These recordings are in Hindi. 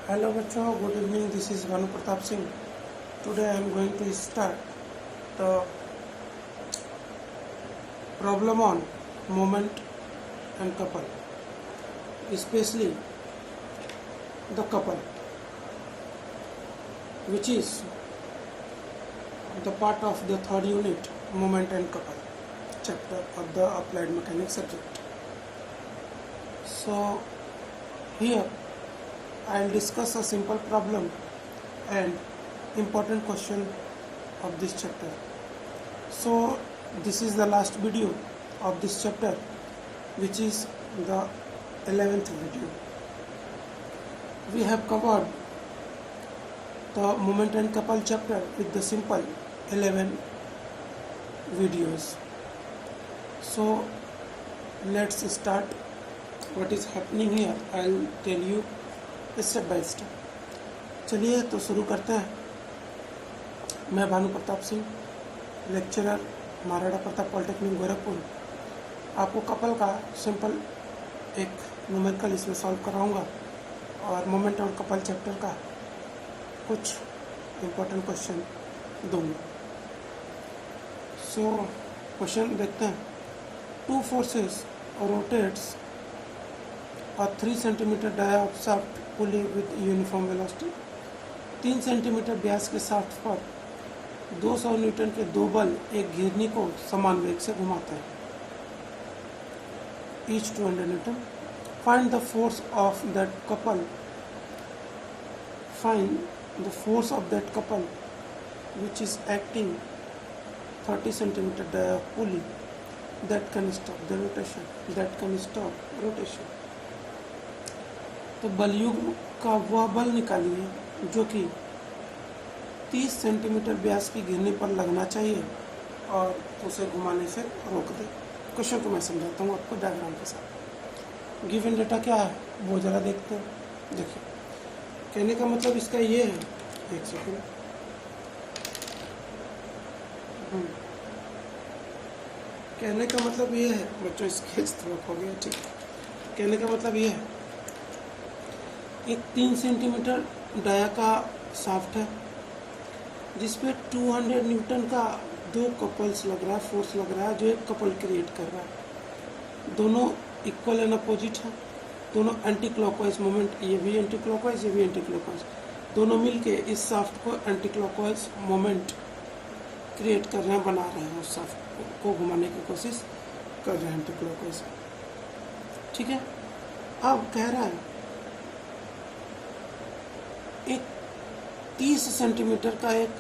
Hello बच्चों, good evening. This is Bhanu Pratap Singh. Today I am going to start the problem on moment and couple, especially the couple, which is the part of the third unit, moment and couple chapter of the applied mechanics subject. So here I'll discuss a simple problem and important question of this chapter. So this is the last video of this chapter, which is the 11th video. We have covered the moment and couple chapter with the simple 11 videos. So let's start what is happening here. I'll tell you step by step. चलिए तो शुरू करते हैं। मैं भानु प्रताप सिंह, लेक्चरर, महाराणा प्रताप पॉलिटेक्निक गोरखपुर, आपको कपल का सिंपल एक न्यूमेरिकल इसमें सॉल्व कराऊंगा और मोमेंट और कपल चैप्टर का कुछ इम्पोर्टेंट क्वेश्चन दूंगा। सो क्वेश्चन देखते हैं। Two forces rotates a 3 cm diameter shaft pulley with uniform velocity। 3 centimetre व्यास के शाफ्ट पर 200 न्यूटन के दो बल एक घिरनी को समान वेग से घुमाते हैं, each 200 Newton. Find the force of that couple। Find the force of that couple which is acting 30 cm diameter pulley that can stop the rotation। That can stop rotation। तो बलयुग्म का वह बल निकालिए जो कि 30 सेंटीमीटर व्यास की घिरनी पर लगना चाहिए और उसे घुमाने से रोक दे। क्वेश्चन को मैं समझाता हूँ आपको डायग्राम के साथ। गिवन डेटा क्या है वो जरा देखते हैं। देखिए, कहने का मतलब इसका ये है, एक सेकंड, कहने का मतलब ये है बच्चों, स्केच थोड़ा हो गया, ठीक। कहने का मतलब ये है, एक 3 सेंटीमीटर डाया का शाफ्ट है जिसपे 200 न्यूटन का दो कपल्स लग रहा है, फोर्स लग रहा है जो एक कपल क्रिएट कर रहा है। दोनों इक्वल एंड अपोजिट है, दोनों एंटी क्लॉकवाइज मोमेंट, ये भी एंटी क्लॉकवाइज, ये भी एंटी क्लॉकवाइज, दोनों मिलके इस शाफ्ट को एंटी क्लॉकवाइज मोमेंट क्रिएट कर रहे हैं, बना रहे हैं, उस शाफ्ट को घुमाने की कोशिश कर रहे हैं एंटी क्लॉकवाइज। ठीक है। अब कह रहा है एक 30 सेंटीमीटर का एक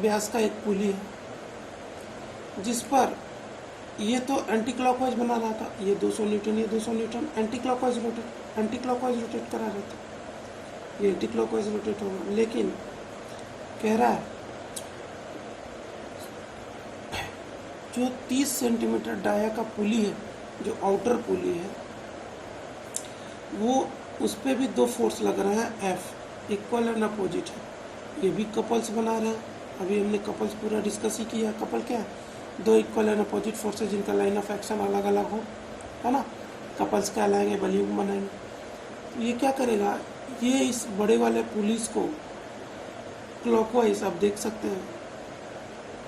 व्यास का एक पुली है जिस पर ये तो एंटी क्लॉकवाइज बना रहा था, ये 200 न्यूटन, ये 200 न्यूटन, एंटी क्लॉकवाइज रोटेट करा रहा था, ये एंटी क्लॉकवाइज रोटेट होगा। लेकिन कह रहा है जो 30 सेंटीमीटर डाया का पुली है, जो आउटर पुली है, वो उस पर भी दो फोर्स लग रहा है, एफ, इक्वल एंड अपोजिट है। ये भी कपल्स बना रहे हैं, अभी हमने कपल्स पूरा डिस्कस ही किया। कपल क्या है? दो इक्वल एंड अपोजिट फोर्सेस जिनका लाइन ऑफ एक्शन अलग अलग हो, है ना, कपल्स कहलाएंगे, बलयुग्म बनाएंगे। तो ये क्या करेगा, ये इस बड़े वाले पुलिस को क्लॉकवाइज, आप देख सकते हैं,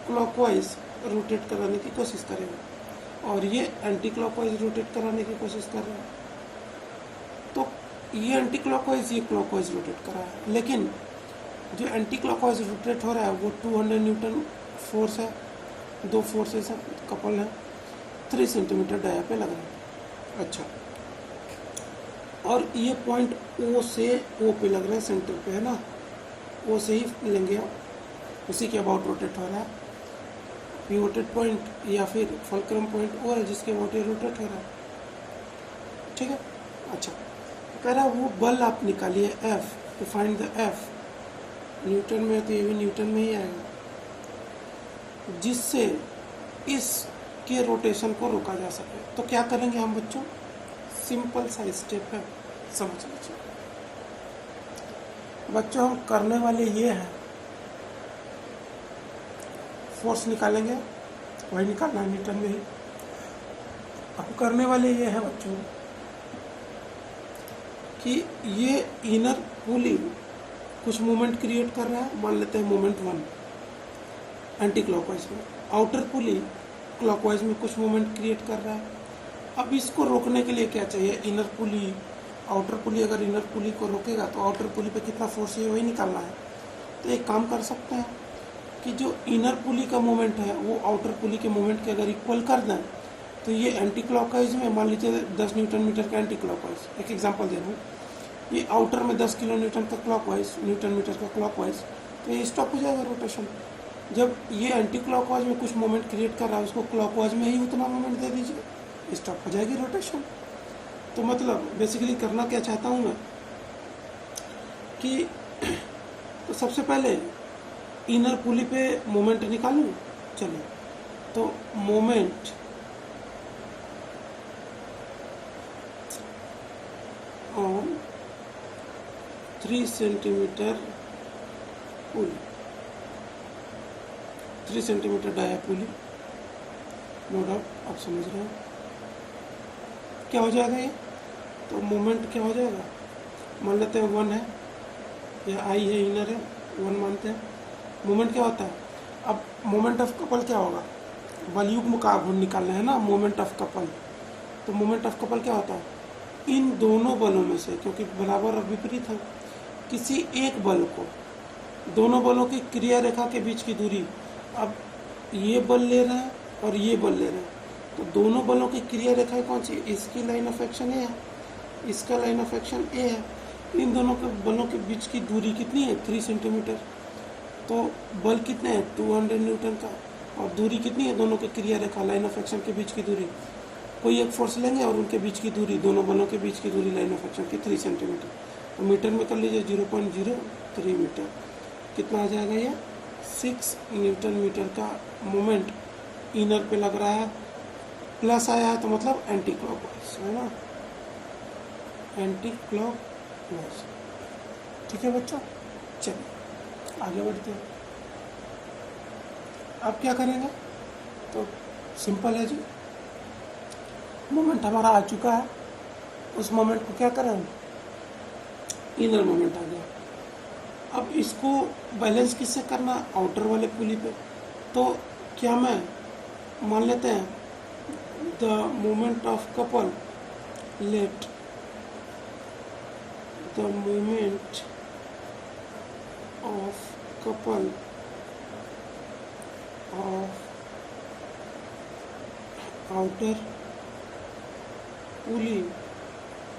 क्लॉकवाइज रोटेट कराने की कोशिश करेगा और ये एंटी क्लॉकवाइज रोटेट कराने की कोशिश कर रहे हैं। तो ये एंटी क्लॉकवाइज, ये क्लॉकवाइज रोटेट कर रहा है, लेकिन जो एंटी क्लॉकवाइज रोटेट हो रहा है वो 200 न्यूटन फोर्स है, दो फोर्सेस हैं, कपल है, 3 सेंटीमीटर डाया पे लग रहा है। अच्छा, और ये पॉइंट ओ से ओ पे लग रहा है, सेंटर पे है ना, ओ से ही लेंगे आप, उसी के अबाउट रोटेट हो रहा है। पिवोटेड पॉइंट या फिर फुलक्रम पॉइंट वो है जिसके अबाउट ये रोटेट हो रहा है। ठीक है। अच्छा, कह रहा वो बल आप निकालिए F, to find the F, newton में है तो ये भी न्यूटन में ही आएगा, जिससे इस के रोटेशन को रोका जा सके। तो क्या करेंगे हम बच्चों, सिंपल सा स्टेप है, समझ लीजिए बच्चों। हम करने वाले ये हैं, फोर्स निकालेंगे, वही निकालना है न्यूटन में ही। अब करने वाले ये है बच्चों कि ये इनर पुली कुछ मोमेंट क्रिएट कर रहा है, मान लेते हैं मोमेंट 1 एंटी क्लॉकवाइज में, आउटर पुली क्लॉकवाइज में कुछ मोमेंट क्रिएट कर रहा है। अब इसको रोकने के लिए क्या चाहिए, इनर पुली, आउटर पुली अगर इनर पुली को रोकेगा तो आउटर पुली पे कितना फोर्स है वही निकालना है। तो एक काम कर सकते हैं कि जो इनर पुली का मोमेंट है वो आउटर पुली के मोमेंट के अगर इक्वल कर दें तो ये एंटी क्लॉकवाइज में मान लीजिए 10 न्यूटन मीटर का एंटी क्लॉकवाइज, एक एग्जांपल दे रहा हूँ, ये आउटर में 10 किलो न्यूटन का क्लॉकवाइज, न्यूटन मीटर का क्लॉकवाइज, तो ये स्टॉप हो जाएगा रोटेशन। जब ये एंटी क्लॉकवाइज में कुछ मोमेंट क्रिएट कर रहा है उसको क्लॉकवाइज में ही उतना मोमेंट दे दीजिए, स्टॉप हो जाएगी रोटेशन। तो मतलब बेसिकली करना क्या चाहता हूँ मैं कि तो सबसे पहले इनर पुली पे मोमेंट निकालूं। चलिए, तो moment on 3 centimetre pulley, 3 centimetre dia pulley, no doubt आप समझ रहे हैं क्या हो जाएगा ये। तो मोमेंट क्या हो जाएगा, मान लेते हैं 1 है या आई है, इनर है, 1 मानते हैं। मोमेंट क्या होता है, अब मोमेंट ऑफ कपल क्या होगा, बलयुग्म का गुण निकालना है ना, मोमेंट ऑफ कपल। तो मोमेंट ऑफ कपल क्या होता है, इन दोनों बलों में से, क्योंकि बराबर और विपरीत है, किसी एक बल को, दोनों बलों की क्रिया रेखा के बीच की दूरी, अब ये बल ले रहे हैं और ये बल ले रहे हैं, तो दोनों बलों की क्रिया रेखा कौन सी, इसकी लाइन ऑफ एक्शन ए है, इसका लाइन ऑफ एक्शन ए है, इन दोनों के बलों के बीच की दूरी कितनी है, 3 सेंटीमीटर। तो बल कितने हैं, 200 न्यूटन का, और दूरी कितनी है, दोनों के क्रिया रेखा लाइन ऑफ एक्शन के बीच की दूरी, कोई एक फोर्स लेंगे और उनके बीच की दूरी, दोनों बलों के बीच की दूरी लाइन ऑफ एक्शन की 3 सेंटीमीटर, तो मीटर में कर लीजिए 0.03 मीटर, कितना आ जाएगा ये, 6 न्यूटन मीटर का मोमेंट इनर पे लग रहा है, प्लस आया है तो मतलब एंटी क्लॉकवाइज है ना, एंटी क्लॉकवाइज। ठीक है बच्चों, चलिए आगे बढ़ते हैं। अब क्या करेंगे, तो सिंपल है जी, मोमेंट हमारा आ चुका है, उस मोमेंट को क्या करें, इनर मोमेंट आ गया। अब इसको बैलेंस किससे करना, आउटर वाले पुली पे। तो क्या मैं मान लेते हैं the moment of couple, let the moment of couple of outer pulley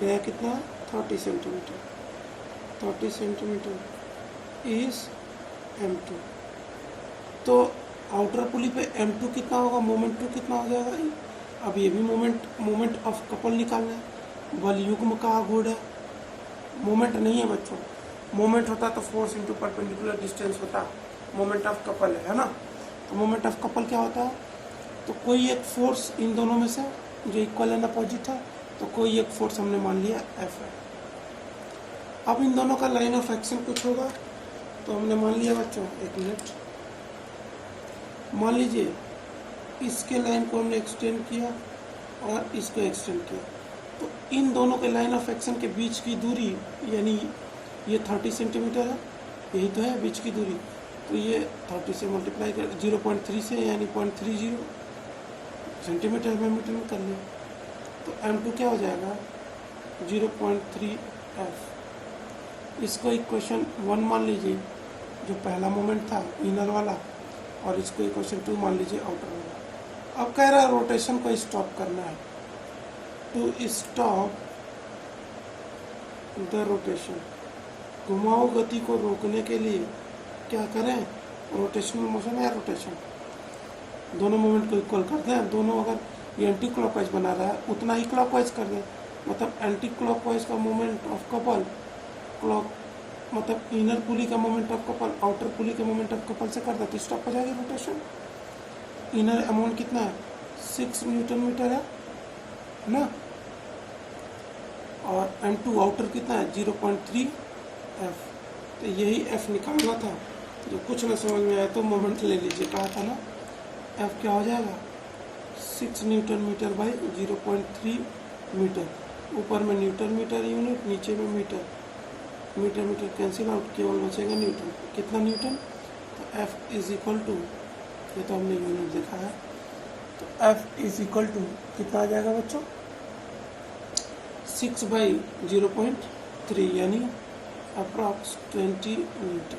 गया कितना, 30 सेंटीमीटर, 30 सेंटीमीटर इज M2। तो आउटर पुली पे M2 कितना होगा, मोमेंट 2 कितना हो जाएगा। अब ये भी मोमेंट ऑफ कपल निकालना है, बल युग्म का गुण है, मोमेंट नहीं है बच्चों, मोमेंट होता तो फोर्स इंटू परपेंडिकुलर डिस्टेंस होता, मोमेंट ऑफ कपल है ना। तो मोमेंट ऑफ कपल क्या होता है, तो कोई एक फोर्स इन दोनों में से जो इक्वल एंड अपोजिट है, तो कोई एक फोर्स हमने मान लिया F है। अब इन दोनों का लाइन ऑफ एक्शन कुछ होगा, तो हमने मान लिया बच्चों, एक मिनट, मान लीजिए इसके लाइन को हमने एक्सटेंड किया और इसको एक्सटेंड किया, तो इन दोनों के लाइन ऑफ एक्शन के बीच की दूरी, यानी ये 30 सेंटीमीटर है, यही तो है बीच की दूरी, तो ये 30 से मल्टीप्लाई कर 0.3 से, यानी 0.30 सेंटीमीटर में मीटर में कर लिया, तो M2 क्या हो जाएगा, 0.3 F। इसको इक्वेशन 1 मान लीजिए, जो पहला मोमेंट था इनर वाला, और इसको इक्वेशन 2 मान लीजिए आउटर वाला। अब कह रहा है रोटेशन को स्टॉप करना है, टू स्टॉप द रोटेशन, घुमाऊ गति को रोकने के लिए क्या करें, रोटेशनल मोशन या रोटेशन, दोनों मोमेंट को इक्वल कर दें। दोनों अगर ये एंटी क्लॉकवाइज बना रहा है उतना ही क्लॉकवाइज कर दें, मतलब एंटी क्लॉकवाइज का मोमेंट ऑफ कपल मतलब इनर पुली का मोमेंट ऑफ कपल आउटर पुली के मोमेंट ऑफ कपल से कर दे तो स्टॉप हो जाएगी रोटेशन। इनर अमाउंट कितना है, 6 न्यूटन मीटर है ना, और M2 आउटर कितना है, 0.3 F। तो यही F निकालना था, जो कुछ ना समझ में आया तो मोमेंट ले लीजिए, कहा था ना, F क्या हो जाएगा, 6 न्यूटन मीटर बाई 0.3 मीटर, ऊपर में न्यूटन मीटर यूनिट, नीचे में metre metre metre cancel out, केवल बचेगा न्यूटन। कितना न्यूटन? तो एफ इज इक्वल टू, ये तो हमने यूनिट देखा है, तो एफ इज इक्वल टू कितना आ जाएगा बच्चों? 6/0.3 यानी अप्रॉक्स 20 न्यूटन,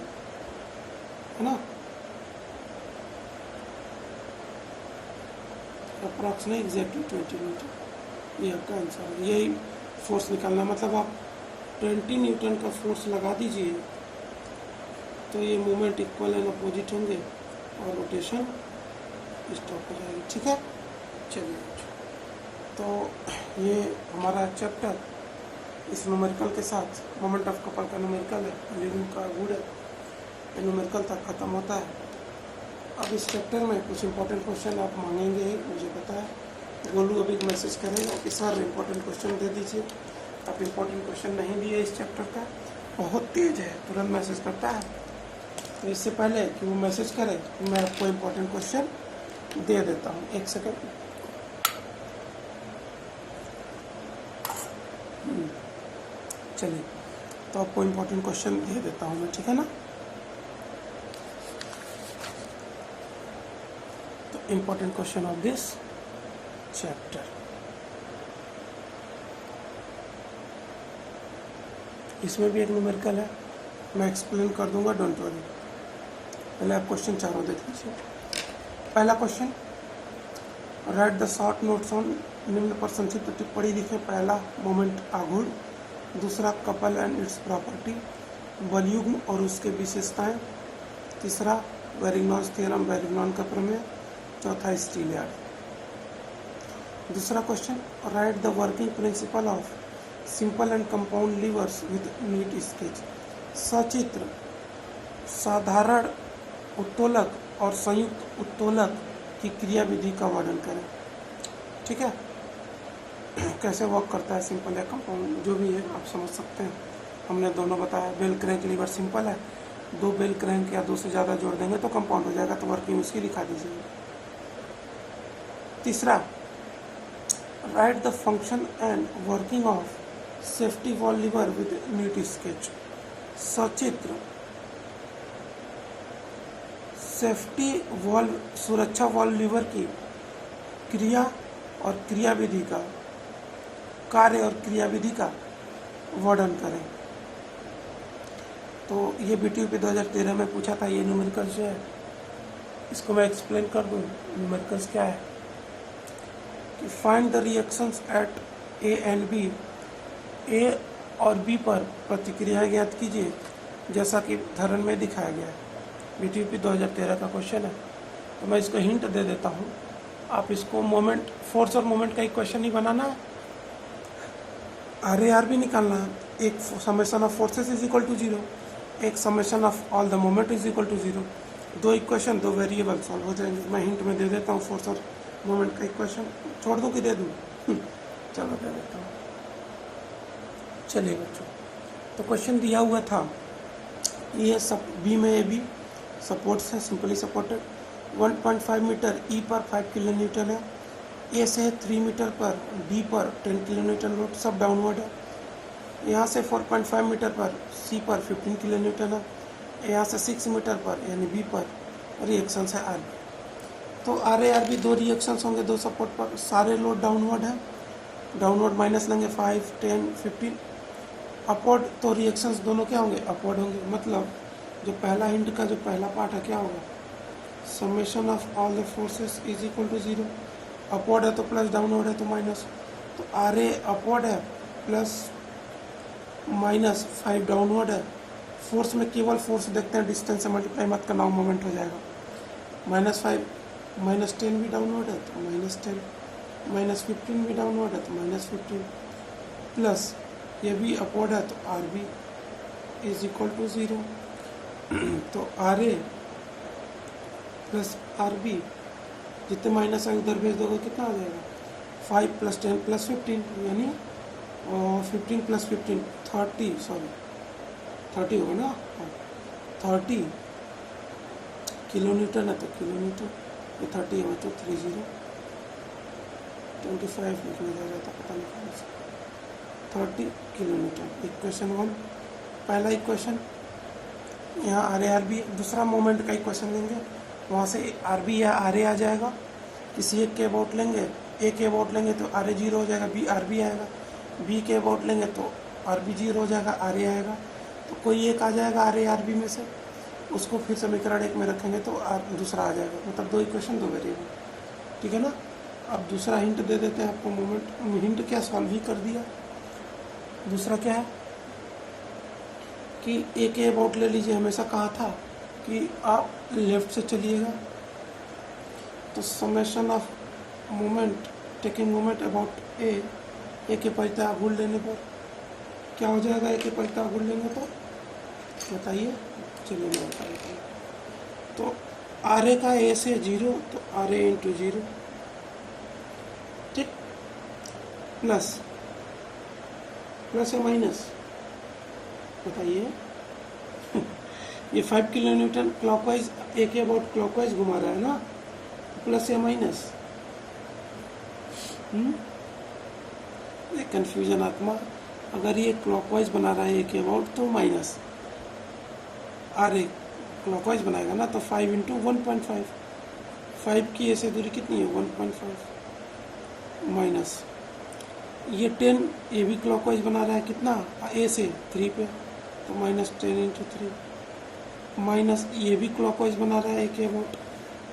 है ना? अप्रॉक्स नहीं, एग्जैक्टली 20 न्यूटन, ये आपका आंसर है। यही फोर्स निकालना, मतलब आप 20 न्यूटन का फोर्स लगा दीजिए तो ये मूवमेंट इक्वल एंड अपोजिट होंगे और रोटेशन स्टॉप हो जाएगी। ठीक है, चलिए तो ये हमारा चैप्टर इस न्यूमेरिकल के साथ, मोमेंट ऑफ कपल का न्यूमेरिकल है, लीविंग का गुड है, न्यूमेरिकल तक खत्म होता है। अब इस चैप्टर में कुछ इंपॉर्टेंट क्वेश्चन आप मांगेंगे ही, मुझे पता है। गोलू अभी मैसेज करेगा कि सर इंपॉर्टेंट क्वेश्चन दे दीजिए। आप इंपॉर्टेंट क्वेश्चन नहीं दिए इस चैप्टर का, बहुत तेज है, तुरंत मैसेज करता है। तो इससे पहले कि वो मैसेज करे मैं आपको इंपॉर्टेंट क्वेश्चन दे देता हूँ। एक सेकेंड, चलिए तो आपको इंपॉर्टेंट क्वेश्चन दे देता हूँ मैं, ठीक है ना? तो important question of this chapter, इसमें भी एक न्यूमेरिकल है, मैं एक्सप्लेन कर दूंगा, डोंट वरी। पहले आप क्वेश्चन चारों देख लीजिए। पहला question, right the short notes on, निम्न पर संक्षिप्त टिप्पणी लिखें। पहला, मोमेंट आघूर्ण। दूसरा, कपल एंड इट्स प्रॉपर्टी, बलयुग्म और उसके विशेषताएं। तीसरा, वेरिग्नॉन्स थ्योरम, वेरिग्नॉन का प्रमेय। चौथा, स्टीलियार्ड। दूसरा question, right the working principle of simple and compound levers with neat sketch. सचित्र साधारण उत्तोलक और संयुक्त उत्तोलक की क्रिया विधि का वर्णन करें। ठीक है, कैसे वर्क करता है सिंपल या कंपाउंड, जो भी है आप समझ सकते हैं। हमने दोनों बताया। बेल क्रैंक लीवर सिंपल है, दो बेल क्रैंक या दो से ज़्यादा जोड़ देंगे तो कंपाउंड हो जाएगा, तो वर्किंग उसकी दिखा दीजिए। तीसरा, right the function and working of safety valve lever with neat sketch. सचित्र सेफ्टी वॉल्व, सुरक्षा वॉल्व लीवर की क्रिया और क्रियाविधि का, कार्य और क्रियाविधि का वर्णन करें। तो ये BTUP 2013 में पूछा था। ये न्यूमेरिकल्स जो है इसको मैं एक्सप्लेन कर दूँ। न्यूमेरिकल्स क्या है कि find the reactions at A and B, A और B पर प्रतिक्रिया ज्ञात कीजिए जैसा कि उदाहरण में दिखाया गया है। BTUP 2013 का क्वेश्चन है, तो मैं इसको हिंट दे देता हूँ। आप इसको मोमेंट, फोर्स और मोमेंट का एक क्वेश्चन ही बनाना है, RAR भी निकालना है। एक summation of forces is equal to 0, एक summation of all the moment is equal to 0। दो इक्वेशन, दो वेरिएबल सॉल्व हो जाएंगे। मैं हिंट में दे देता हूँ फोर्स और मोमेंट का इक्वेशन। छोड़ दूँ कि दे दूँ? चलो दे देता हूँ। चलिए बच्चों, तो क्वेश्चन दिया हुआ था, ये सब B में AB सपोर्ट्स है, सिंपली सपोर्टेड। 1.5 मीटर E पर 5 किलो न्यूटन है। A से 3 मीटर पर B पर 10 किलो न्यूटन लोड, सब डाउनवर्ड है। यहाँ से 4.5 मीटर पर C पर 15 किलो न्यूटन है। यहाँ से 6 मीटर पर यानी B पर रिएक्शंस है RB। तो RARB दो रिएक्शंस होंगे, दो सपोर्ट पर, सारे लोड डाउनवर्ड है। डाउनवर्ड माइनस लेंगे 5, 10, 15। अपवर्ड तो रिएक्शंस दोनों क्या होंगे? अपवर्ड होंगे। मतलब जो पहला हिंट का जो पहला पार्ट है क्या होगा? Summation of all the forces is equal to 0। Upward है तो प्लस, डाउनवर्ड है तो माइनस। तो RA अपवर्ड है, प्लस माइनस 5 डाउनवर्ड है। फोर्स में केवल फोर्स देखते हैं, डिस्टेंस से मल्टीप्लाई मत करना, मोमेंट हो जाएगा। -5, -10 भी डाउनवर्ड है तो -10, -15 भी डाउनवर्ड है तो -15, प्लस ये भी अपवर्ड है तो RB इज इक्वल टू 0। तो RA प्लस RB, जितने माइनस है उधर भेज दोगे कितना आ जाएगा? 5 + 10 + 15 यानी 15 + 15 30, सॉरी 30 होगा ना, 30 किलो न्यूटन है तो किलो न्यूटन, ये 30 है तो 30, 25 लिखने जा रहा था, पता नहीं कौन सा। 30 किलोमीटर। इक्वेशन 1 पहला इक्वेशन, यहाँ आर ए आर बी। दूसरा मोमेंट का इक्वेशन लेंगे, वहाँ से आर बी या आर ए आ जाएगा, किसी एक के अबाउट लेंगे, ए के अबाउट लेंगे तो आर ए जीरो हो जाएगा, बी आर बी आएगा, बी के अबाउट लेंगे तो आर बी जीरो हो जाएगा, आर ए आएगा। तो कोई एक आ जाएगा आर ए आर बी में से, उसको फिर समीकरण एक में रखेंगे तो दूसरा आ जाएगा, मतलब दो इक्वेशन दो वेरिएबल, ठीक है ना। अब दूसरा हिंट दे देते हैं आपको। मोमेंट हिंट क्या, सॉल्व ही कर दिया। दूसरा क्या है कि ए के अबाउट ले लीजिए, हमेशा कहा था कि आप लेफ्ट से चलिएगा, तो summation of moment taking moment about A के परिता भूल लेने पर क्या हो जाएगा, ए के परिता भूल लेंगे तो बताइए। चलिए मैं बता देता हूँ। तो आर ए का ए से जीरो, तो आर ए इंटू जीरो, ठीक, प्लस या माइनस बताइए। ये 5 किलो न्यूटन क्लॉकवाइज ए के अबाउट क्लॉकवाइज घुमा रहा है ना, प्लस या माइनस। कंफ्यूजन आत्मा, अगर ये क्लॉकवाइज बना रहा है ए के अबाउट तो माइनस, आर ए क्लॉकवाइज बनाएगा ना तो 5 इंटू 1.5, 5 की ए से दूरी कितनी है 1.5, माइनस ये 10, ये भी क्लॉकवाइज बना रहा है कितना ए से 3 पे, तो माइनस 10 इंटू 3, माइनस ये भी क्लॉकवाइज बना रहा है ए के अबाउट,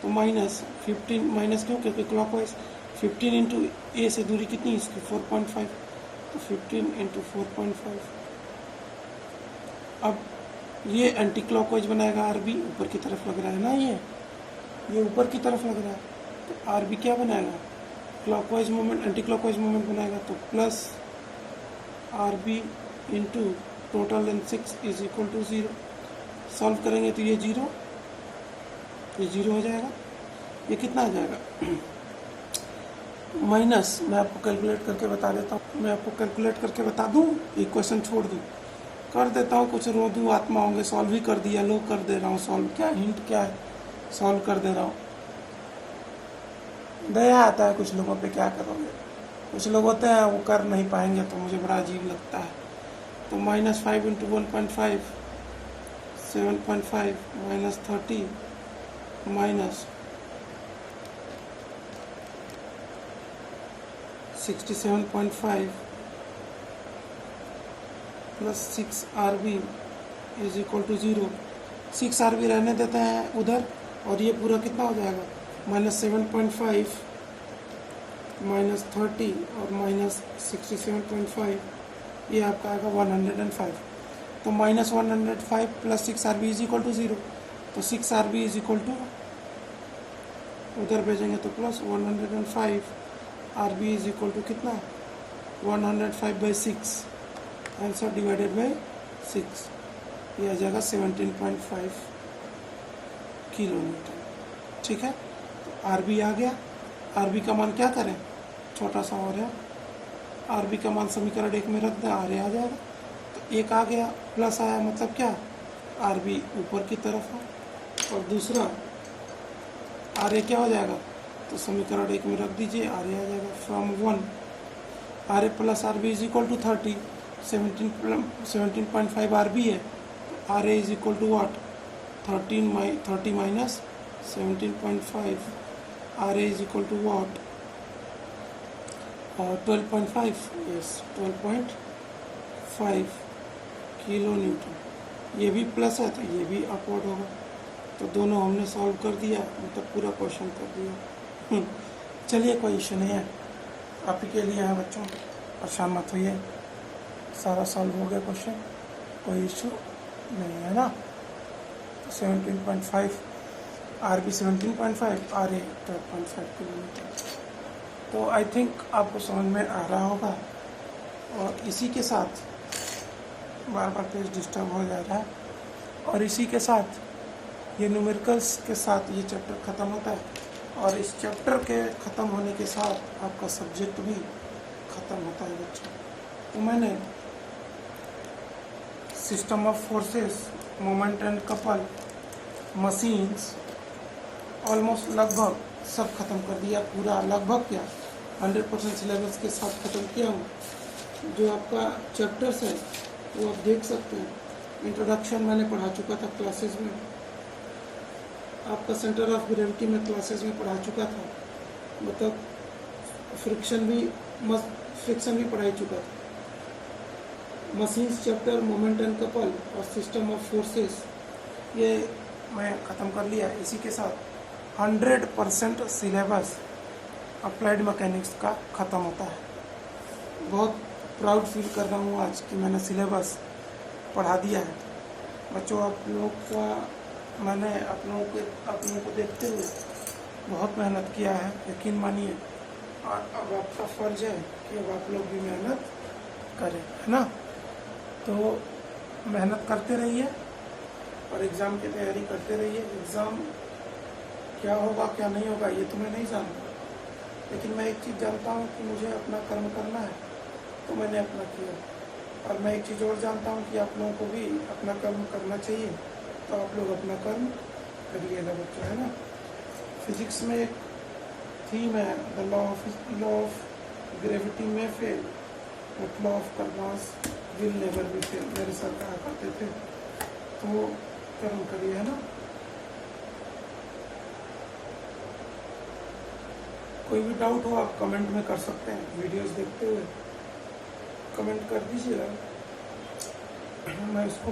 तो माइनस 15, माइनस क्यों, क्योंकि क्लॉकवाइज 15 इंटू ए से दूरी कितनी है इसकी 4.5, तो 15 इंटू 4.5। अब ये एंटी क्लॉकवाइज बनाएगा, आर बी ऊपर की तरफ लग रहा है ना, ये ऊपर की तरफ लग रहा है, तो आर बी क्या बनाएगा, clockwise moment anti clockwise moment बनाएगा, तो plus R B into total length 6 is equal to 0। Solve करेंगे तो ये जीरो हो जाएगा, ये कितना आ जाएगा माइनस, मैं आपको कैलकुलेट करके बता देता हूँ, मैं आपको कैलकुलेट करके बता दूँ, इक्वेशन छोड़ दूँ, कर देता हूँ, कुछ रो दूँ आत्मा होंगे, सॉल्व ही कर दिया, लो कर दे रहा हूँ सॉल्व, क्या हिंट क्या है, सॉल्व कर दे रहा हूँ। दया आता है कुछ लोगों पे, क्या करोगे, कुछ लोग होते हैं वो कर नहीं पाएंगे, तो मुझे बड़ा अजीब लगता है। तो minus 5 into 1.5 7.5 minus 30 minus 67.5 plus 6 R B is equal to 0। 6 R B रहने देते हैं उधर, और ये पूरा कितना हो जाएगा माइनस 7.5 माइनस 30 और माइनस 67.5, ये आपका आएगा 105। तो minus 105 plus 6 R B is equal to 0, तो 6 R B is equal to, उधर भेजेंगे तो plus 105, R B is equal to कितना 105/6, आंसर डिवाइडेड बाई 6, ये आ जाएगा 17.5 किलो न्यूटन, ठीक है। तो आर बी आ गया, आर बी का मान क्या करें, छोटा सा और है, आर बी का मान समीकरण एक में रख दें, आर ए आ जाएगा, तो एक आ गया, प्लस आया, मतलब क्या आर बी ऊपर की तरफ है, और दूसरा आर ए क्या हो जाएगा, तो समीकरण एक में रख दीजिए, आर ए आ जाएगा from 1, R A plus R B is equal to 30, 17.5 R B है, तो R A is equal to what 30 minus 17.5, R A is equal to what 12.5, yes 12.5 kilo newton. ये भी प्लस है तो ये भी अपवर्ड होगा, तो दोनों हमने सॉल्व कर दिया, मतलब पूरा क्वेश्चन कर दिया। चलिए कोई इशू नहीं है, आप ही के लिए है बच्चों, परेशान मत होइए, सारा सॉल्व हो गया क्वेश्चन, कोई इशू नहीं है ना। 17.5 R B 17.5, R A 12.5 kilometre. तो आई थिंक आपको समझ में आ रहा होगा, और इसी के साथ बार बार पेज डिस्टर्ब हो जा रहा है, और इसी के साथ ये न्यूमेरिकल्स के साथ ये चैप्टर ख़त्म होता है, और इस चैप्टर के ख़त्म होने के साथ आपका सब्जेक्ट भी ख़त्म होता है बच्चों। तो मैंने system of forces, moment and couple, machines almost लगभग सब खत्म कर दिया, पूरा लगभग क्या 100% सिलेबस के साथ ख़त्म किया हूँ। जो आपका चैप्टर्स है वो आप देख सकते हैं। इंट्रोडक्शन मैंने पढ़ा चुका था क्लासेस में, आपका सेंटर ऑफ ग्रेविटी में क्लासेस में पढ़ा चुका था, मतलब फ्रिक्शन भी पढ़ा चुका था। Machines chapter, moment and couple और सिस्टम ऑफ फोर्सेस ये मैं ख़त्म कर लिया। इसी के साथ 100% सिलेबस अप्लाइड मैकेनिक्स का ख़त्म होता है। बहुत प्राउड फील कर रहा हूँ आज कि मैंने सिलेबस पढ़ा दिया है बच्चों। आप लोगों का मैंने आप लोगों को देखते हुए बहुत मेहनत किया है, यकीन मानिए। और अब आपका फ़र्ज है कि अब आप लोग भी मेहनत करें, है ना। तो मेहनत करते रहिए और एग्ज़ाम की तैयारी करते रहिए। एग्ज़ाम क्या होगा क्या नहीं होगा ये तो मैं नहीं जानता, लेकिन मैं एक चीज़ जानता हूँ कि मुझे अपना कर्म करना है, तो मैंने अपना किया। और मैं एक चीज़ और जानता हूँ कि आप लोगों को भी अपना कर्म करना चाहिए, तो आप लोग अपना कर्म करिएगा बच्चों, है ना। फिजिक्स में एक थीम है, द लॉ ऑफ ग्रेविटी में fail but law of karmas will never be fail, मेरे सर कहा करते थे। तो कर्म करिए, है ना। कोई भी डाउट हो आप कमेंट में कर सकते हैं, वीडियोस देखते हुए कमेंट कर दीजिएगा। मैं उसको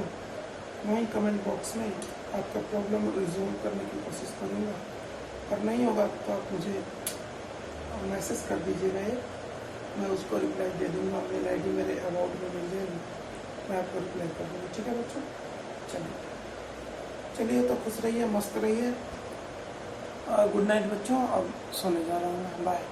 वहीं कमेंट बॉक्स में आपका प्रॉब्लम रिजॉल्व करने की कोशिश करूँगा, और नहीं होगा तो आप मुझे मैसेज कर दीजिएगा, मैं उसको रिप्लाई दे दूँगा। मेल आईडी मेरे अबाउट में मिल जाएगी, मैं आपको रिप्लाई कर दूँगा। ठीक है बच्चों, चलिए तो खुश रहिए, मस्त रहिए। गुड नाइट बच्चों, अब सोने जा रहा हूँ मैं, बाय।